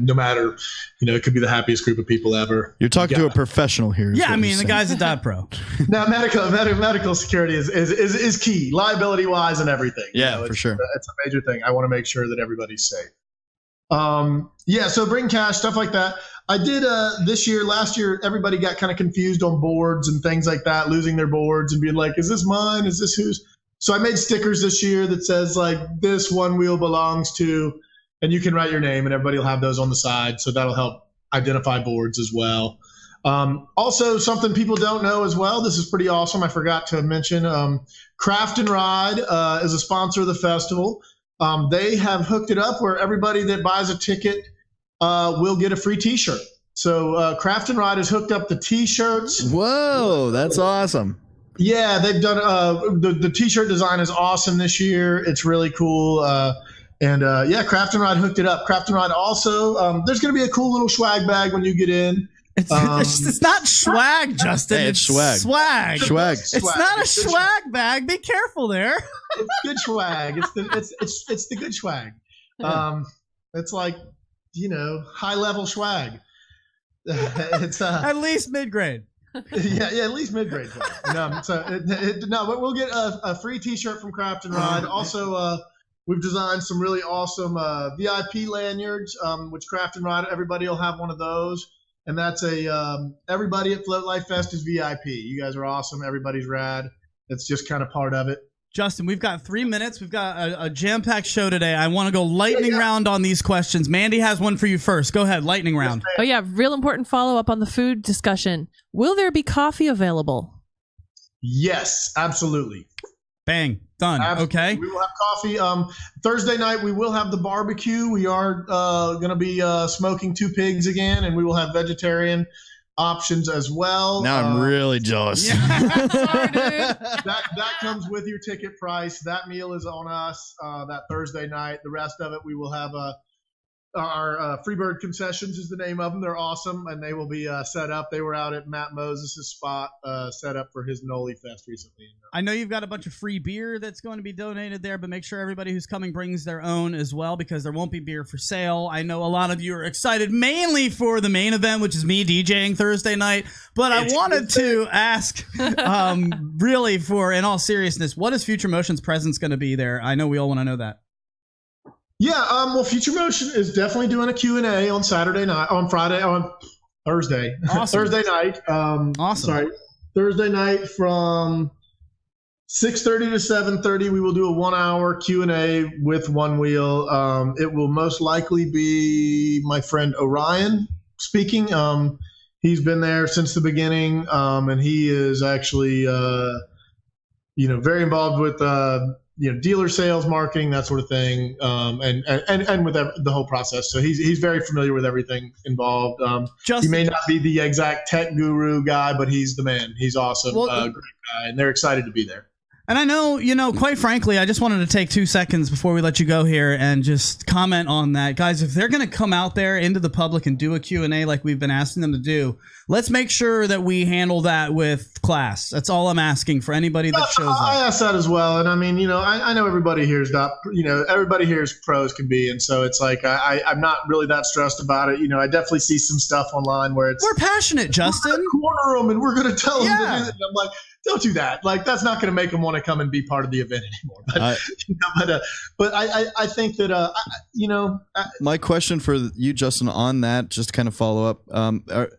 No matter, it could be the happiest group of people ever. You're talking to a professional here. Yeah, I mean, the guy's a dive pro. Now, medical security is key, liability wise and everything. Yeah, for sure. It's a major thing. I want to make sure that everybody's safe. So bring cash, stuff like that. I did last year, everybody got kind of confused on boards and things like that, losing their boards and being like, is this mine? Is this whose? So I made stickers this year that says like this Onewheel belongs to, and you can write your name and everybody will have those on the side. So that'll help identify boards as well. Also something people don't know as well. This is pretty awesome. I forgot to mention, Craft and Ride, is a sponsor of the festival. They have hooked it up where everybody that buys a ticket will get a free t-shirt. So Craft and Ride has hooked up the t-shirts. Whoa, that's awesome. Yeah, they've done the t-shirt design is awesome this year. It's really cool. Craft and Ride hooked it up. Craft and Ride also, there's going to be a cool little swag bag when you get in. It's not swag, Justyn. Hey, it's swag. Swag. It's not a swag bag. Be careful there. It's good swag. It's the good swag. It's like, high level swag. It's at least mid-grade. Yeah, at least mid-grade swag. But we'll get a free t-shirt from Craft and Ride. Also, we've designed some really awesome VIP lanyards, which Craft and Ride, everybody will have one of those. And that's everybody at FloatLife Fest is VIP. You guys are awesome. Everybody's rad. It's just kind of part of it. Justyn, we've got 3 minutes. We've got a jam-packed show today. I want to go lightning round on these questions. Mandy has one for you first. Go ahead, lightning round. Oh, yeah. Real important follow-up on the food discussion. Will there be coffee available? Yes, absolutely. Bang. Done. Absolutely. Okay. We will have coffee. Thursday night, we will have the barbecue. We are going to be smoking 2 pigs again, and we will have vegetarian options as well. Now I'm really jealous. Yeah. Sorry, dude. That comes with your ticket price. That meal is on us that Thursday night. The rest of it, we will have our Freebird concessions is the name of them. They're awesome, and they will be set up. They were out at Matt Moses' spot set up for his Noli Fest recently. I know you've got a bunch of free beer that's going to be donated there, but make sure everybody who's coming brings their own as well, because there won't be beer for sale. I know a lot of you are excited mainly for the main event, which is me DJing Thursday night, but I wanted to ask really in all seriousness, what is Future Motion's presence going to be there? I know we all want to know that. Yeah, well, Future Motion is definitely doing a Q&A on Thursday. Awesome. Thursday night. Awesome. Sorry, Thursday night from 6:30 to 7:30. We will do a 1-hour Q&A with Onewheel. It will most likely be my friend Orion speaking. He's been there since the beginning, and he is actually, very involved with dealer sales, marketing, that sort of thing, and with the whole process. So he's very familiar with everything involved. He may not be the exact tech guru guy, but he's the man. He's awesome, great guy, and they're excited to be there. And I know, quite frankly, I just wanted to take 2 seconds before we let you go here and just comment on that. Guys, if they're going to come out there into the public and do a Q&A like we've been asking them to do, let's make sure that we handle that with class. That's all I'm asking for anybody that shows up. I asked that as well. And I mean, I know everybody here is not, everybody here is pro as can be. And so it's like, I'm not really that stressed about it. I definitely see some stuff online where we're passionate, Justyn. Corner them and we're going to tell them to do that. And I'm like, don't do that. Like, that's not going to make them want to come and be part of the event anymore. But I think that my question for you, Justyn, on that, just to kind of follow up.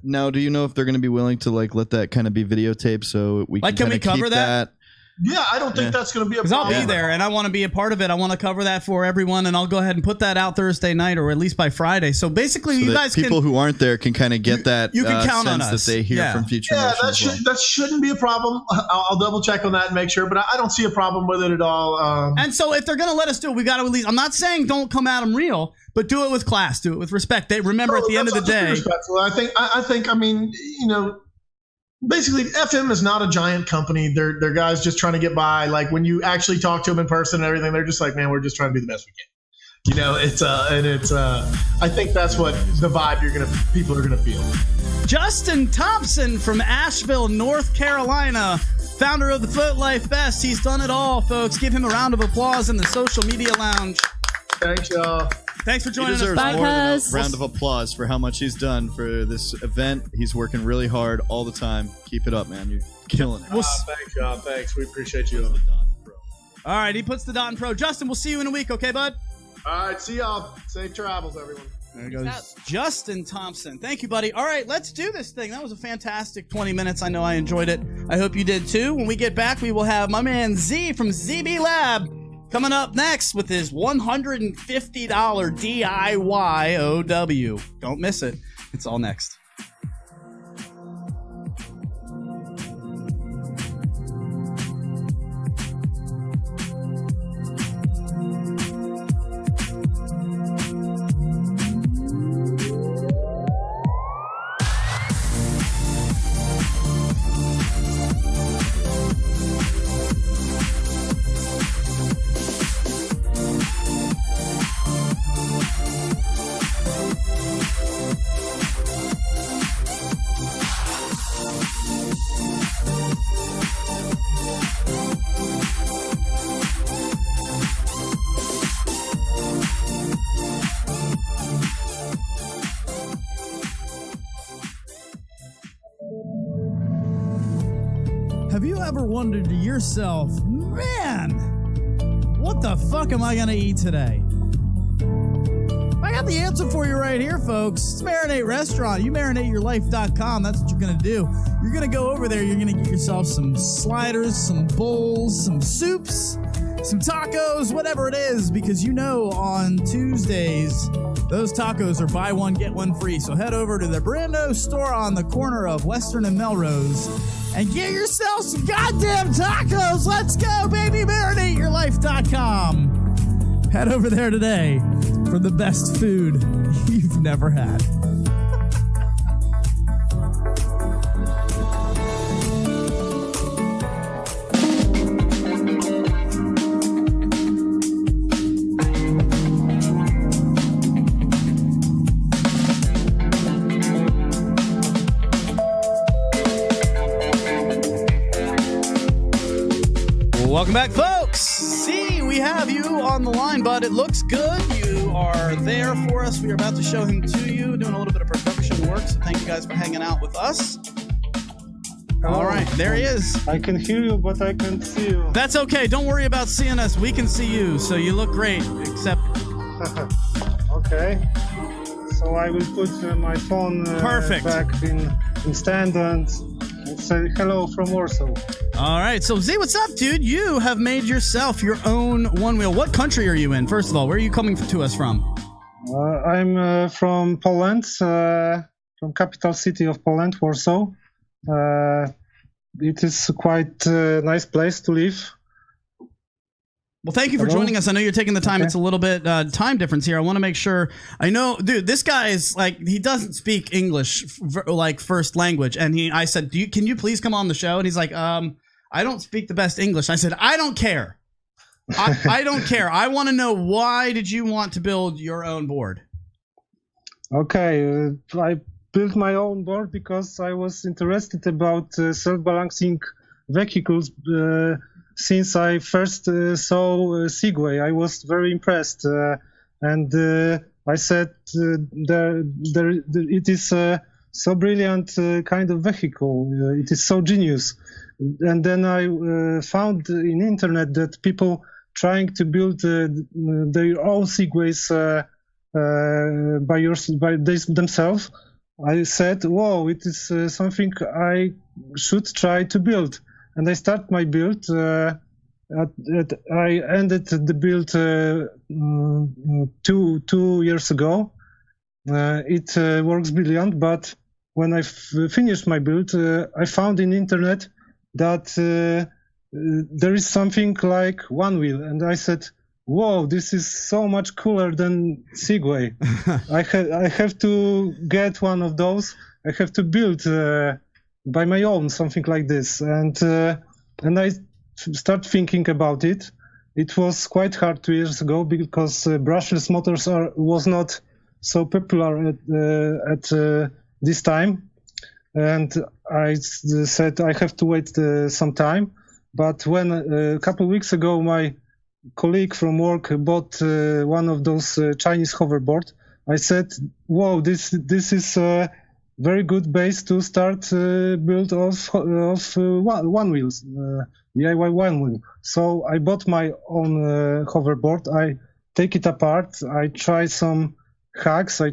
Now, do you know if they're going to be willing to let that kind of be videotaped so we can we cover that? Yeah, I don't think that's going to be a problem. Because I'll be there, and I want to be a part of it. I want to cover that for everyone, and I'll go ahead and put that out Thursday night, or at least by Friday. So basically, you guys people who aren't there can kind of get that you can count sense on us. that they hear from Future Motion. That shouldn't be a problem. I'll double check on that and make sure, but I don't see a problem with it at all. And so if they're going to let us do it, we got to at least. I'm not saying don't come at them real, but do it with class, do it with respect. Remember, at the end of the day, I think. I mean, basically, FM is not a giant company. They're guys just trying to get by. Like, when you actually talk to them in person and everything, they're just like, man, we're just trying to do the best we can. I think that's what the vibe people are gonna feel. Justyn Thompson from Asheville, North Carolina, founder of the FloatLife Fest. He's done it all, folks. Give him a round of applause in the social media lounge. Thanks, y'all. Thanks for He joining us. deserves Bye, more than a cuz. round of applause for how much he's done for this event. He's working really hard all the time. Keep it up, man. You're killing it. Thanks, y'all. Thanks. We appreciate you. All right, he puts the dot in pro. Justyn, we'll see you in a week, okay, bud? All right, see y'all. Safe travels, everyone. There goes Justyn Thompson. Thank you, buddy. All right, let's do this thing. That was a fantastic 20 minutes. I know I enjoyed it. I hope you did too. When we get back, we will have my man Z from ZB Lab coming up next with his $150 DIY OW. Don't miss it. It's all next. Have you ever wondered to yourself, man, what the fuck am I going to eat today? I got the answer for you right here, folks. It's Marinate Restaurant. You marinateyourlife.com. That's what you're going to do. You're going to go over there. You're going to get yourself some sliders, some bowls, some soups, some tacos, whatever it is, because you know on Tuesdays, those tacos are buy one, get one free. So head over to the Brando store on the corner of Western and Melrose and get yourself some goddamn tacos. Let's go, baby. MarinateYourLife.com. Head over there today for the best food you've never had. Welcome back, folks. See, we have you on the line, bud. It looks good. You are there for us. We are about to show him to you, doing a little bit of production work. So thank you guys for hanging out with us. All right, there he is. I can hear you, but I can't see you. That's okay. Don't worry about seeing us. We can see you, so you look great, except... Okay. So I will put my phone Perfect. back in stand and say hello from Warsaw. All right, so Z, what's up, dude? You have made yourself your own one wheel. What country are you in, first of all? Where are you coming to us from? I'm from Poland, from capital city of Poland, Warsaw. It is quite a nice place to live. Well, thank you for joining us. I know you're taking the time. Okay. It's a little bit time difference here. I want to make sure. I know, dude, this guy is like, he doesn't speak English like first language. And I said, can you please come on the show? And he's like, I don't speak the best English. I said, I don't care. I don't care. I want to know, why did you want to build your own board? Okay, I built my own board because I was interested about self-balancing vehicles. Since I first saw Segway, I was very impressed, and I said, it is so brilliant kind of vehicle. It is so genius. And then I found in internet that people trying to build their own Segways by themselves. I said, "Whoa, it is something I should try to build." And I start my build. I ended the build 2 years ago. It works brilliant, but when I finished my build, I found in internet that there is something like one wheel, and I said, "Whoa, this is so much cooler than Segway." I have to get one of those. I have to build by my own something like this, and I start thinking about it. It was quite hard 2 years ago because brushless motors was not so popular at this time, and I said I have to wait some time. But when a couple of weeks ago my colleague from work bought one of those Chinese hoverboard, I said, "Whoa, this is a very good base to start build of one wheels, DIY one wheel." So I bought my own hoverboard. I take it apart. I try some hacks. I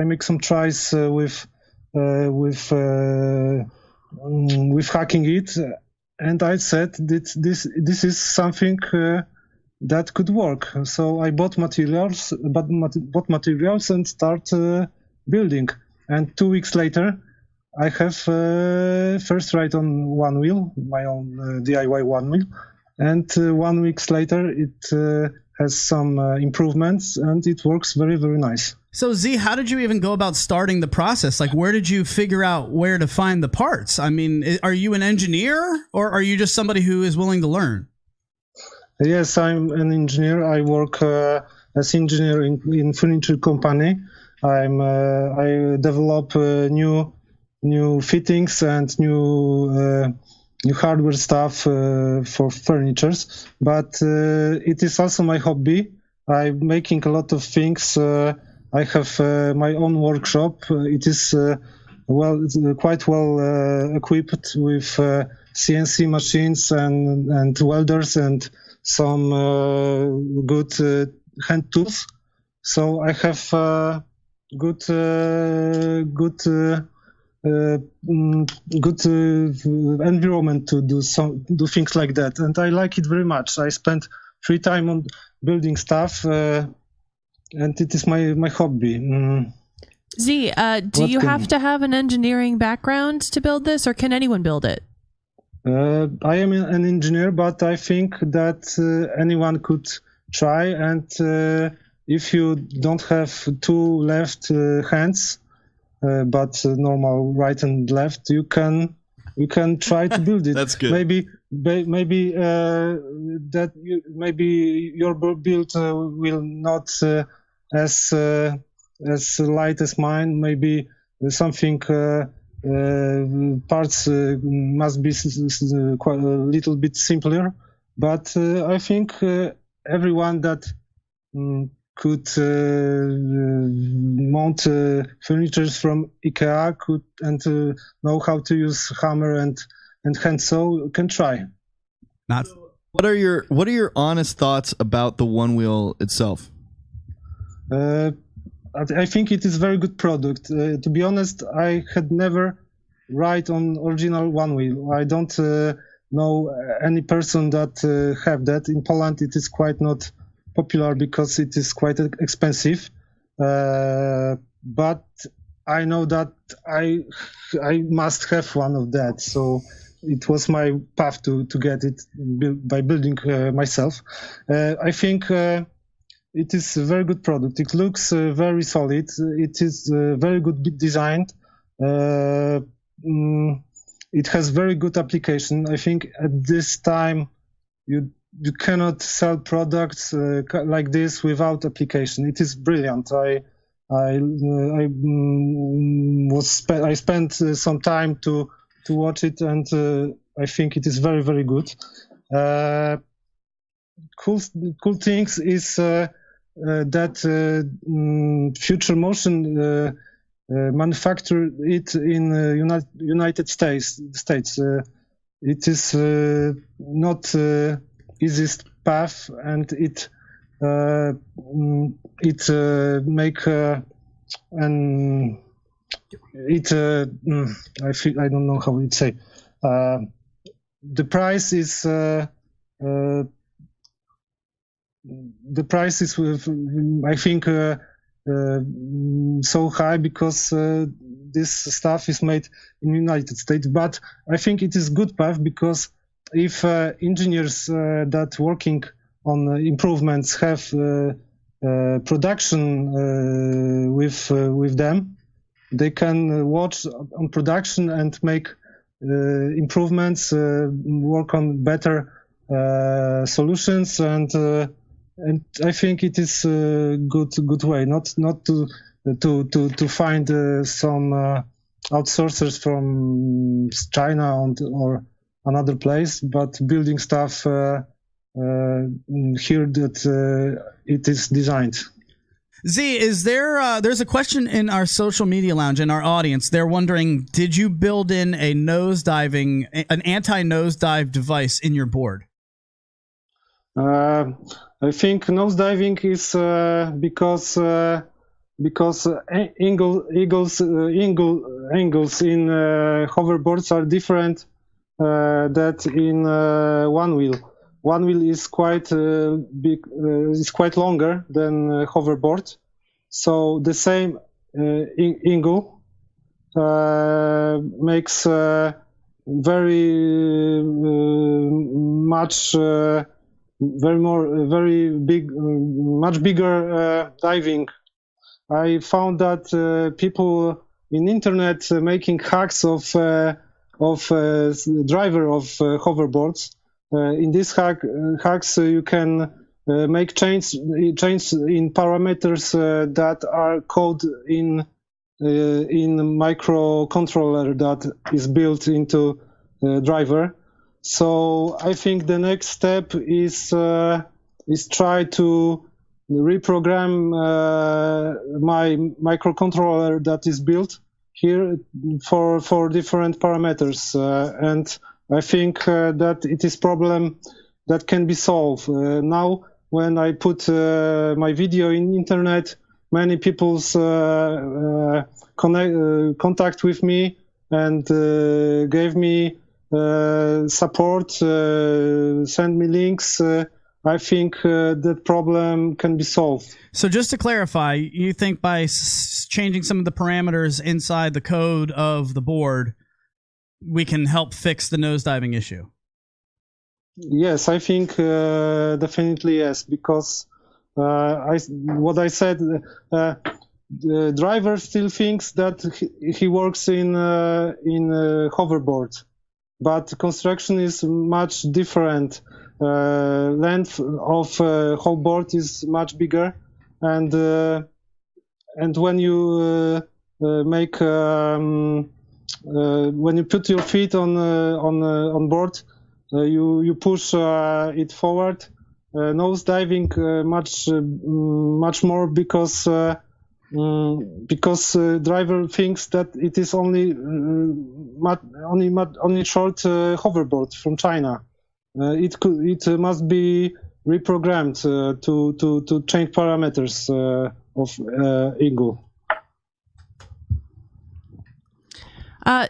make some tries with hacking it, and I said that this is something that could work. So I bought materials and start building. And 2 weeks later, I have first ride on one wheel, my own DIY one wheel, and 1 week later it has some improvements and it works very, very nice. So Z, how did you even go about starting the process? Like, where did you figure out where to find the parts? I mean, are you an engineer or are you just somebody who is willing to learn? Yes, I'm an engineer. I work as engineer in furniture company. I develop new fittings and new hardware stuff for furnitures. But it is also my hobby. I'm making a lot of things. I have my own workshop. It is quite well equipped with CNC machines and welders and some good hand tools. So I have good environment to do things like that, and I like it very much. I spend free time on building stuff, and it is my hobby. Z, do you have to have an engineering background to build this, or can anyone build it? I am an engineer, but I think that anyone could try. And if you don't have two left hands, but normal right and left, you can try to build it. That's good. Maybe your build will not as light as mine. Maybe something. Parts must be quite a little bit simpler, but I think everyone that could mount furniture from IKEA could and know how to use hammer and hand saw can try. What are your honest thoughts about the one wheel itself? I think it is a very good product. To be honest, I had never ride on original one wheel. I don't know any person that have that. In Poland, it is quite not popular because it is quite expensive. But I know that I must have one of that. So it was my path to get it by building myself. I think it is a very good product. It looks very solid. It is very good designed. It has very good application. I think at this time you cannot sell products like this without application. It is brilliant. I spent some time to watch it, and I think it is very, very good. Cool things is that Future Motion manufacture it in United States. It is not easiest path, and it make an it I don't know how it say. The price is I think so high because this stuff is made in United States. But I think it is good path because if engineers that working on improvements have production with them, they can watch on production and make improvements, work on better solutions, and I think it is a good way, not to find some outsourcers from China or another place, but building stuff here that it is designed. Z, is there? There's a question in our social media lounge in our audience. They're wondering, did you build in an anti-nosedive device in your board? I think nosediving is because angles in hoverboards are different that in Onewheel. Onewheel is quite big, is quite longer than hoverboard, so the same angle makes much bigger diving. I found that people in internet making hacks of driver of hoverboards. In these hacks, you can make change in parameters that are coded in microcontroller that is built into driver. So I think the next step is try to reprogram my microcontroller that is built here for different parameters, and I think that it is problem that can be solved. Now, when I put my video in internet, many people contact with me and gave me support, send me links. I think that problem can be solved. So just to clarify, you think by changing some of the parameters inside the code of the board, we can help fix the nosediving issue? Yes, I think definitely yes, because what I said, the driver still thinks that he works in hoverboard, but construction is much different. Length of whole board is much bigger, and when you make when you put your feet on board, you push it forward. Nose diving much more because driver thinks that it is only short hoverboard from China. It must be reprogrammed to change parameters of angle.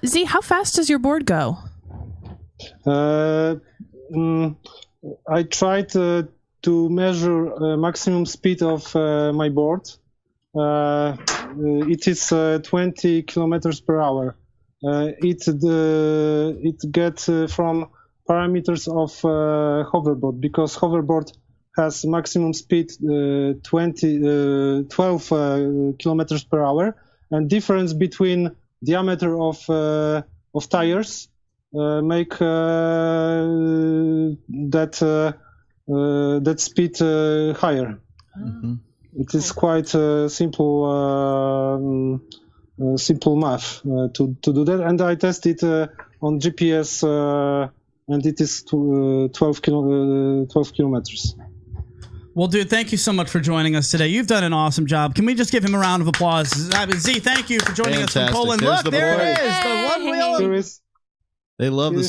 Z, how fast does your board go? I tried to measure maximum speed of my board. It is 20 kilometers per hour. It gets from parameters of hoverboard, because hoverboard has maximum speed 12 kilometers per hour, and difference between diameter of tires make that speed higher. Mm-hmm. It is quite simple math to do that, and I tested on GPS, and it is 12 kilometers. Well, dude, thank you so much for joining us today. You've done an awesome job. Can we just give him a round of applause? Z, thank you for joining us from Poland. There's Look, there it is. Hey. The one wheel. They love the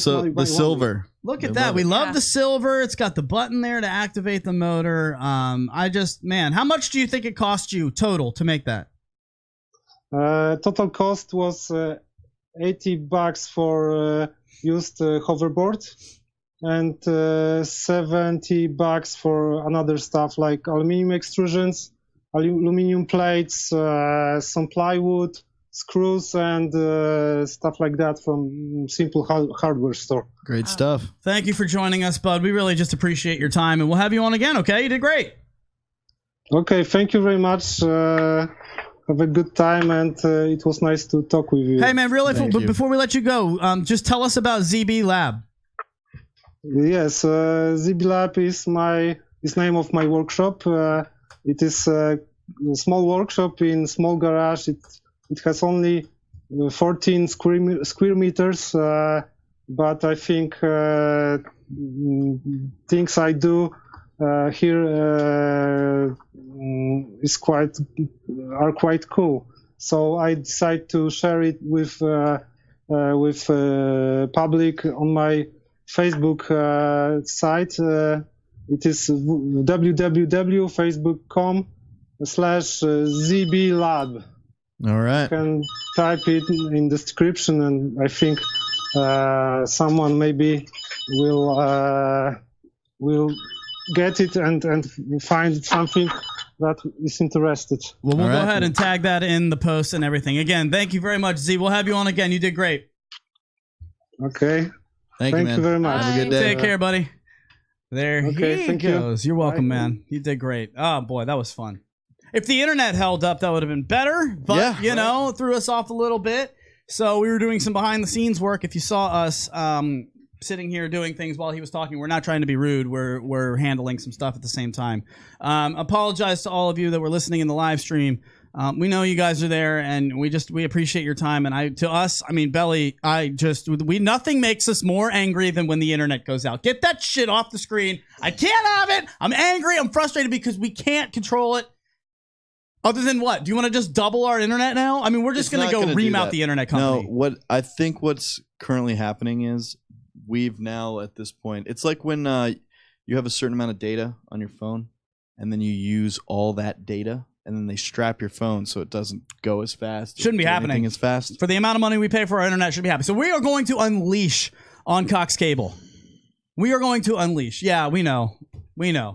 silver. Look at that. We love the silver. It's got the button there to activate the motor. Man, how much do you think it cost you total to make that? Total cost was $80 for used hoverboard, and $70 for another stuff like aluminum extrusions, aluminum plates, some plywood, screws, and stuff like that from simple hardware store. Great stuff. Thank you for joining us, bud. We really just appreciate your time, and we'll have you on again, okay? You did great. Okay, thank you very much. Have a good time, and it was nice to talk with you. Hey, man, really, before we let you go, just tell us about ZB Lab. Yes, ZB Lab is name of my workshop. It is a small workshop in small garage. It has only 14 square meters. but I think things I do here are quite cool. So I decided to share it with public on my Facebook site. It is www.facebook.com/zblab. All right. You can type it in the description, and I think someone maybe will get it and find something that is interested. Well, we'll All go right. ahead and tag that in the post and everything. Again, thank you very much, Z. We'll have you on again. You did great. Okay. Thank you, man. you very much. Have a good day. Take care, buddy. There Okay, he thank you. goes. You're welcome, Bye. man. You did great. Oh, boy, that was fun. If the internet held up, that would have been better. But, Yeah, you know, threw us off a little bit. So we were doing some behind-the-scenes work. If you saw us sitting here doing things while he was talking, we're not trying to be rude. We're handling some stuff at the same time. Apologize to all of you that were listening in the live stream. We know you guys are there, and we appreciate your time. And Belly, nothing makes us more angry than when the internet goes out. Get that shit off the screen. I can't have it. I'm angry. I'm frustrated because we can't control it. Other than what? Do you want to just double our internet now? I mean, we're just going to go ream out the internet company. No, what's currently happening is we've now at this point, it's like when you have a certain amount of data on your phone, and then you use all that data. And then they strap your phone so it doesn't go as fast. Shouldn't be happening as fast. For the amount of money we pay for our internet, should be happening. So we are going to unleash on Cox Cable. We are going to unleash. Yeah, we know.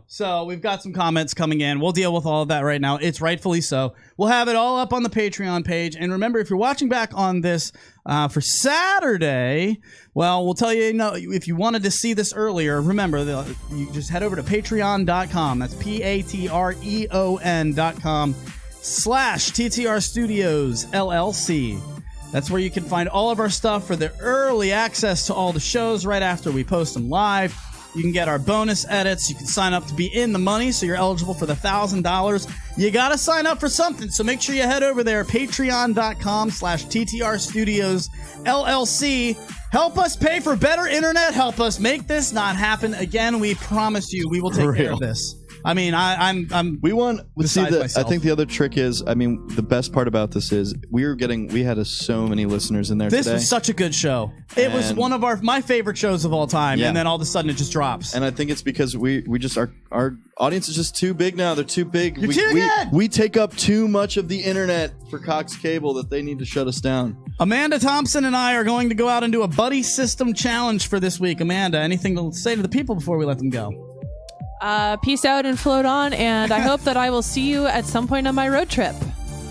So we've got some comments coming in. We'll deal with all of that right now. It's rightfully so. We'll have it all up on the Patreon page. And remember, if you're watching back on this for Saturday, well, we'll tell you, if you wanted to see this earlier, remember, you just head over to patreon.com. That's patreon.com/TTR Studios LLC. That's where you can find all of our stuff for the early access to all the shows right after we post them live. You can get our bonus edits. You can sign up to be in the money, so you're eligible for the $1,000. You got to sign up for something, so make sure you head over there, patreon.com/TTR Studios LLC. Help us pay for better internet. Help us make this not happen again. We promise you we will take care of this. I mean, we want. See, I myself. think the other trick is, the best part about this is we had so many listeners in there. This today. was such a good show. It was one of my favorite shows of all time, Yeah. and then all of a sudden it just drops. And I think it's because we just our audience is just too big now. They're too big. You're too good. We take up too much of the internet for Cox Cable that they need to shut us down. Amanda Thompson and I are going to go out and do a buddy system challenge for this week. Amanda, anything to say to the people before we let them go? Peace out and float on, and I hope that I will see you at some point on my road trip.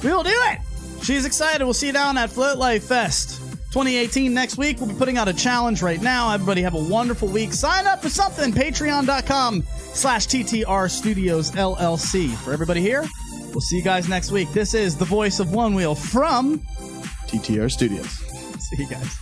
We will do it. She's excited. We'll see you down at FloatLife Fest 2018 next week. We'll be putting out a challenge right now. Everybody have a wonderful week. Sign up for something. Patreon.com/TTR Studios LLC. For everybody here, we'll see you guys next week. This is the Voice of Onewheel from TTR Studios. See you guys.